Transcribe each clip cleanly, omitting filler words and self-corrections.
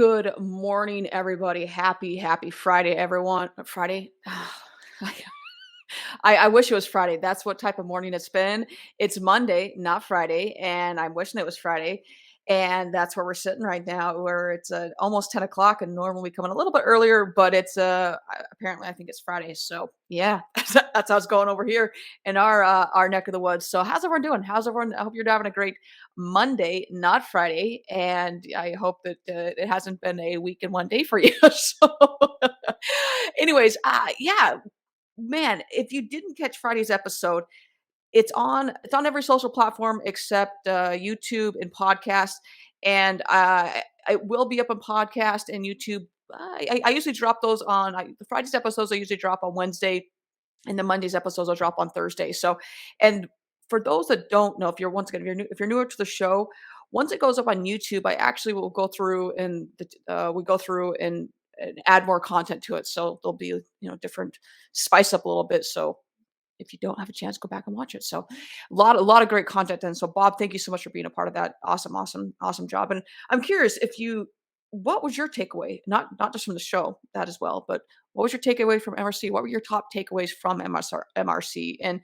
Good morning, everybody. Happy Friday, everyone. Friday? I wish it was Friday. That's what type of morning it's been. It's Monday, not Friday, and I'm wishing it was Friday. And that's where we're sitting right now, where it's almost 10 o'clock, and normally we come in a little bit earlier, but it's apparently I think it's Friday. So yeah, that's how it's going over here in our neck of the woods. So how's everyone doing? How's everyone? I hope you're having a great Monday, not Friday, and I hope that it hasn't been a week and one day for you. So, anyways, yeah, man, if you didn't catch Friday's episode, it's on every social platform except YouTube and podcast, and it will be up on podcast and YouTube. I usually drop those on the Friday's episodes. I usually drop on Wednesday, and the Monday's episodes will drop on Thursday. So, and for those that don't know, if you're once again if you're newer to the show, once it goes up on YouTube, I actually will go through and we go through and add more content to it. So there'll be different spice up a little bit. So if you don't have a chance, go back and watch it. So a lot of great content. And so Bob, thank you so much for being a part of that. Awesome job. And I'm curious what was your takeaway? Not just from the show, that as well, but what was your takeaway from MRC? What were your top takeaways from MRC? And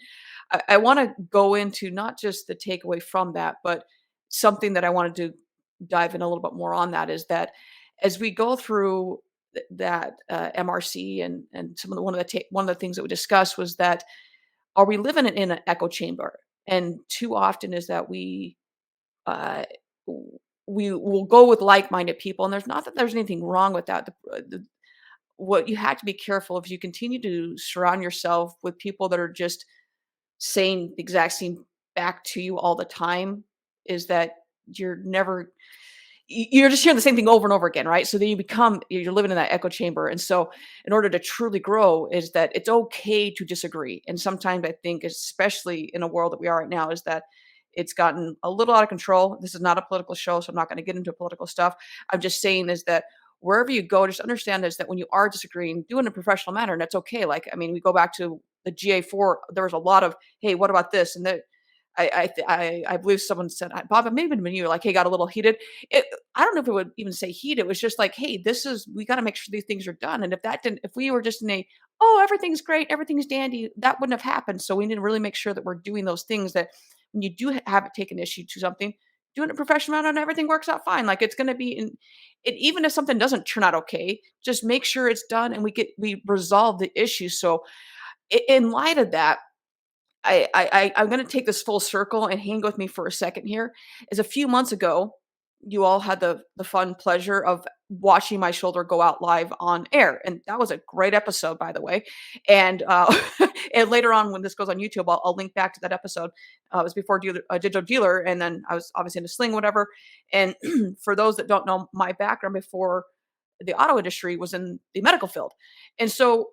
I want to go into not just the takeaway from that, but something that I wanted to dive in a little bit more on that is that as we go through that MRC and some of the one of the things that we discussed was that are we living in an echo chamber? And too often is that uh, we will go with like-minded people, and there's not that there's anything wrong with that. What you have to be careful if you continue to surround yourself with people that are just saying the exact same back to you all the time, is that you're never you're just hearing the same thing over and over again, right? So then you're living in that echo chamber. And so in order to truly grow is that it's okay to disagree. And sometimes I think, especially in a world that we are right now, is that it's gotten a little out of control. This is not a political show, so I'm not going to get into political stuff. I'm just saying is that wherever you go, just understand is that when you are disagreeing, do it in a professional manner, and that's okay. Like, I mean, we go back to the GA4, there was a lot of, hey, what about this? And that I believe someone said, Bob, it may have been you, like, hey, got a little heated. I don't know if it would even say heat. It was just like, hey, we got to make sure these things are done. And if we were just in oh, everything's great, everything's dandy, that wouldn't have happened. So we need to really make sure that we're doing those things that when you do have it take an issue to something, doing it professional and everything works out fine. Like it's going to be even if something doesn't turn out okay, just make sure it's done and we resolve the issue. So in light of that, I'm gonna take this full circle and hang with me for a second here. Is a few months ago, you all had the fun pleasure of watching my shoulder go out live on air, and that was a great episode, by the way. And and later on, when this goes on YouTube, I'll link back to that episode. It was before Digital Dealer, and then I was obviously in a sling, whatever. And for those that don't know, my background before the auto industry was in the medical field, and so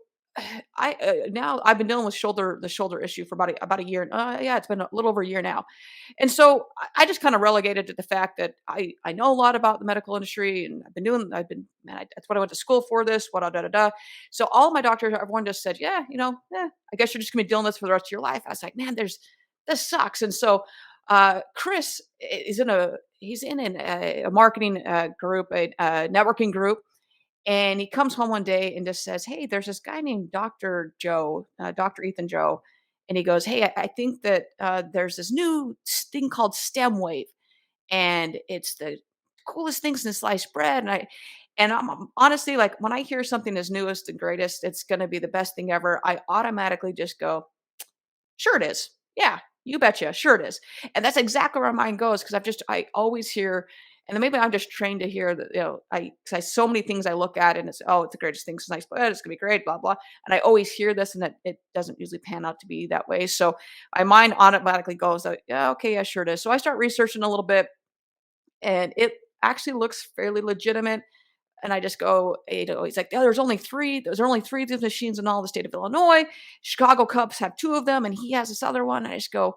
now I've been dealing with the shoulder issue for about a year. Yeah, it's been a little over a year now, and so I just kind of relegated to the fact that I know a lot about the medical industry, and that's what I went to school for. This what da da da. So all of my doctors, everyone just said, yeah, I guess you're just gonna be dealing with this for the rest of your life. I was like, man, this sucks, and so. Chris he's in a marketing group, a networking group, and he comes home one day and just says, "Hey, there's this guy named Dr. Joe, Dr. Ethan Joe." And he goes, "Hey, I think that there's this new thing called StemWave, and it's the coolest things in sliced bread." And I'm honestly like, when I hear something as newest and greatest, it's going to be the best thing ever. I automatically just go, "Sure it is. Yeah, you betcha. Sure it is." And that's exactly where my mind goes because I always hear, and then maybe I'm just trained to hear that, because I so many things I look at and it's, oh, it's the greatest thing since sliced bread. It's gonna be great, blah blah. And I always hear this, and it doesn't usually pan out to be that way. So my mind automatically goes, like, yeah, okay, yeah, sure it is. So I start researching a little bit, and it actually looks fairly legitimate. And I just go, he's like, "Yeah, there's only three of these machines in all the state of Illinois. Chicago Cubs have two of them, and he has this other one." And I just go,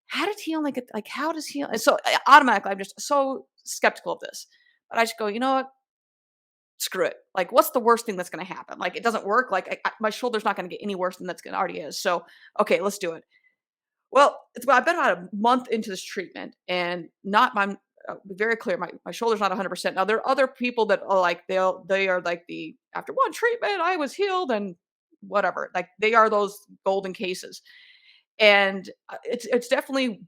how did he only get, like, how does he? And so automatically, I'm just so skeptical of this. But I just go, you know what? Screw it. Like, what's the worst thing that's going to happen? Like, it doesn't work. Like, my shoulder's not going to get any worse than that's going to already is. So, okay, let's do it. Well, I've been about a month into this treatment, and not my be very clear. My shoulder's not 100%. Now there are other people that are like they are like the after one treatment I was healed and whatever. Like they are those golden cases. And it's definitely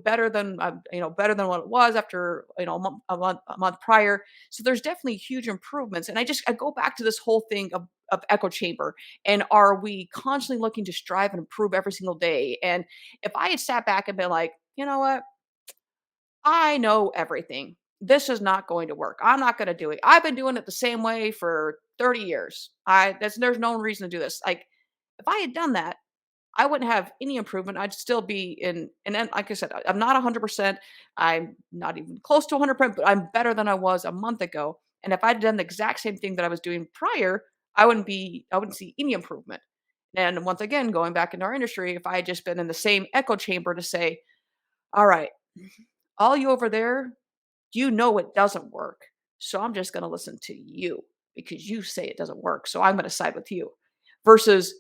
better than better than what it was after a month prior. So there's definitely huge improvements. And I go back to this whole thing of echo chamber, and are we constantly looking to strive and improve every single day? And if I had sat back and been like, you know what, I know everything. This is not going to work. I'm not going to do it. I've been doing it the same way for 30 years. There's no reason to do this. Like if I had done that, I wouldn't have any improvement. I'd still be in, and then, like I said, I'm not 100%. I'm not even close to 100%, but I'm better than I was a month ago. And if I'd done the exact same thing that I was doing prior, I wouldn't see any improvement. And once again, going back into our industry, if I had just been in the same echo chamber to say, all right, all you over there, you know it doesn't work. So I'm just going to listen to you because you say it doesn't work. So I'm going to side with you versus,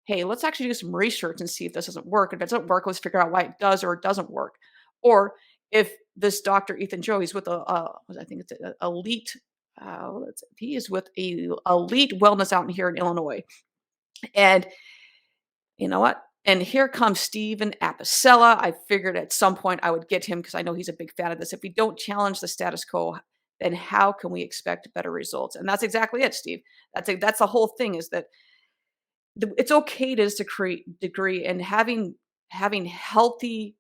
hey, let's actually do some research and see if this doesn't work. If it doesn't work, let's figure out why it does or it doesn't work. Or if this Dr. Ethen Joe, he's with I think it's a elite, he is with a elite wellness out here in Illinois. And you know what? And here comes Steven Apicella. I figured at some point I would get him because I know he's a big fan of this. If we don't challenge the status quo, then how can we expect better results? And that's exactly it, Steve. That's the whole thing is that it's okay to degree and having healthy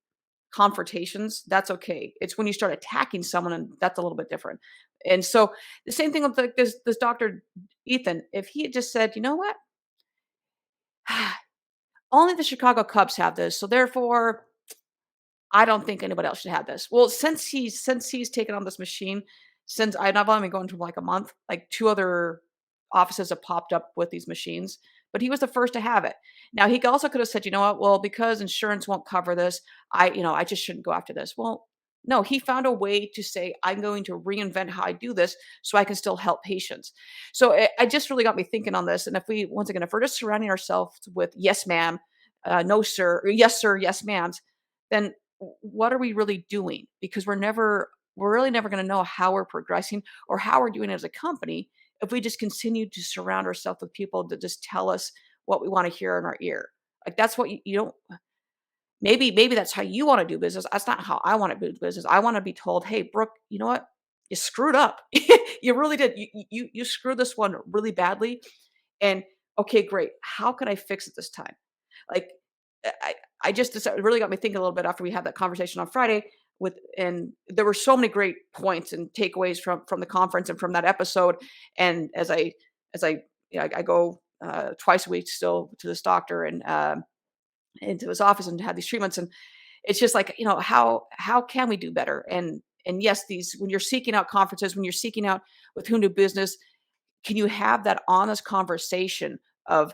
confrontations, that's okay. It's when you start attacking someone and that's a little bit different. And so the same thing with like this Dr. Ethen, if he had just said, you know what? Only the Chicago Cubs have this, so therefore I don't think anybody else should have this. Well, since he's taken on this machine, since I've only been going to like a month, like 2 other offices have popped up with these machines, but he was the first to have it. Now he also could have said, "You know what? Well, because insurance won't cover this, I just shouldn't go after this." Well, no, he found a way to say, "I'm going to reinvent how I do this so I can still help patients." So it just really got me thinking on this. And once again, if we're just surrounding ourselves with yes, ma'am, no, sir, or yes, sir, yes, ma'ams, then what are we really doing? Because we're really never going to know how we're progressing or how we're doing as a company if we just continue to surround ourselves with people that just tell us what we want to hear in our ear. Like that's what you don't. Maybe that's how you want to do business. That's not how I want to do business. I want to be told, "Hey, Brooke, you know what? You screwed up. You really did. You screwed this one really badly. And okay, great. How can I fix it this time?" Like I just decided, it really got me thinking a little bit after we had that conversation on Friday and there were so many great points and takeaways from the conference and from that episode. And as I I go twice a week still to this doctor and into his office and have these treatments, and it's just like, how can we do better? And yes, these when you're seeking out conferences, when you're seeking out with whom to do business, can you have that honest conversation of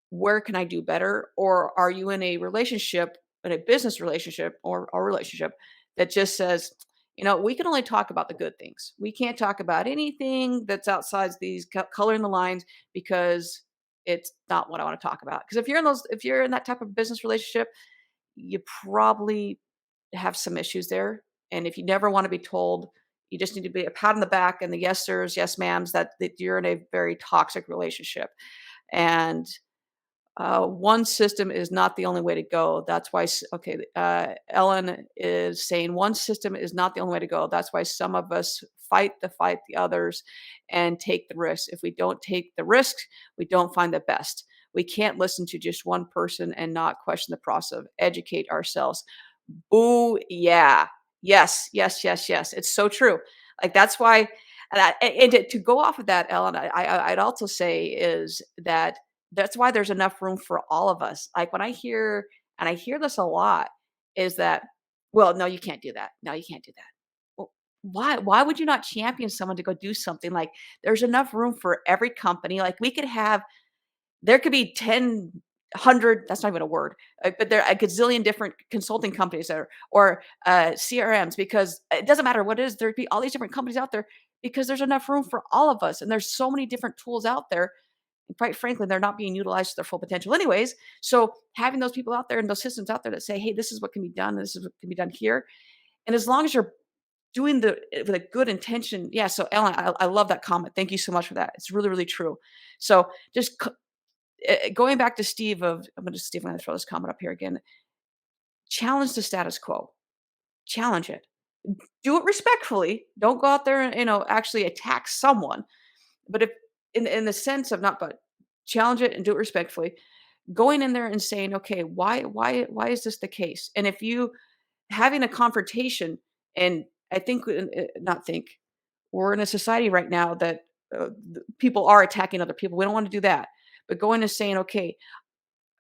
where can I do better? Or are you in a relationship, in a business relationship or a relationship that just says, we can only talk about the good things. We can't talk about anything that's outside these coloring the lines because it's not what I want to talk about. Because if you're in that type of business relationship, you probably have some issues there. And if you never want to be told, you just need to be a pat on the back and the yes sirs, yes ma'ams, that you're in a very toxic relationship. And one system is not the only way to go. That's why, okay, Ellen is saying one system is not the only way to go. That's why some of us fight the others and take the risk. If we don't take the risk, we don't find the best. We can't listen to just one person and not question the process of educate ourselves. Ooh, yeah. Yes, yes, yes, yes. It's so true. Like that's why, and to go off of that, Ellen, I'd also say is that's why there's enough room for all of us. Like when I hear, and I hear this a lot, is that, well, no, you can't do that. No, you can't do that. Well, why? Why would you not champion someone to go do something? Like there's enough room for every company. Like there could be 10, 100, that's not even a word, but there are a gazillion different consulting companies there or CRMs, because it doesn't matter what it is. There'd be all these different companies out there because there's enough room for all of us. And there's so many different tools out there. And quite frankly, they're not being utilized to their full potential anyways. So having those people out there and those systems out there that say, hey, this is what can be done. This is what can be done here. And as long as you're doing the with a good intention. Yeah, so Ellen, I love that comment. Thank you so much for that. It's really, really true. So just going back to Steve of I'm gonna throw this comment up here again. Challenge the status quo. Challenge it. Do it respectfully. Don't go out there and, actually attack someone. But if in the sense of not but challenge it and do it respectfully. Going in there and saying, "Okay, why is this the case?" And if you having a confrontation, and I think not think, we're in a society right now that people are attacking other people. We don't want to do that. But going and saying, "Okay,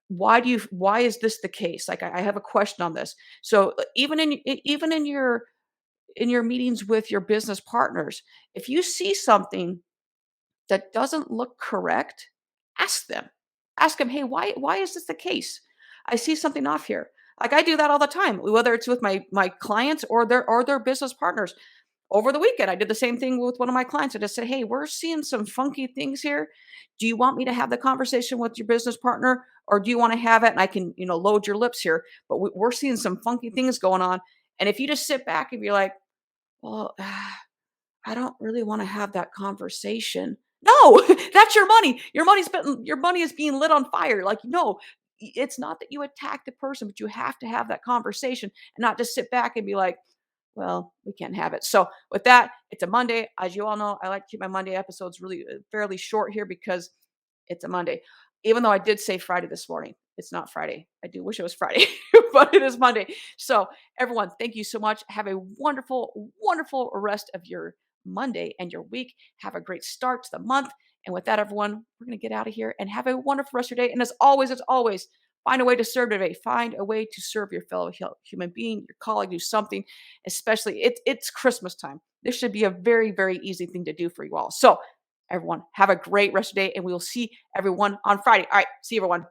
why is this the case? Like I have a question on this." So even in your meetings with your business partners, if you see something that doesn't look correct, ask them. Ask them, "Hey, why is this the case? I see something off here." Like I do that all the time, whether it's with my clients or their business partners. Over the weekend, I did the same thing with one of my clients. I just said, "Hey, we're seeing some funky things here. Do you want me to have the conversation with your business partner, or do you want to have it and I can, load your lips here? But we're seeing some funky things going on." And if you just sit back and be like, "Well, I don't really want to have that conversation." No, that's your money. Your money is being lit on fire. Like, no, it's not that you attack the person, but you have to have that conversation and not just sit back and be like, "Well, we can't have it." So with that, it's a Monday. As you all know, I like to keep my Monday episodes really fairly short here because it's a Monday. Even though I did say Friday this morning, it's not Friday. I do wish it was Friday, but it is Monday. So everyone, thank you so much. Have a wonderful, wonderful rest of your Monday and your week. Have a great start to the month. And with that, everyone, we're going to get out of here and have a wonderful rest of your day. And as always, find a way to serve today. Find a way to serve your fellow human being, your colleague, do something, especially it's Christmas time. This should be a very, very easy thing to do for you all. So, everyone, have a great rest of the day, and we will see everyone on Friday. All right, see you, everyone.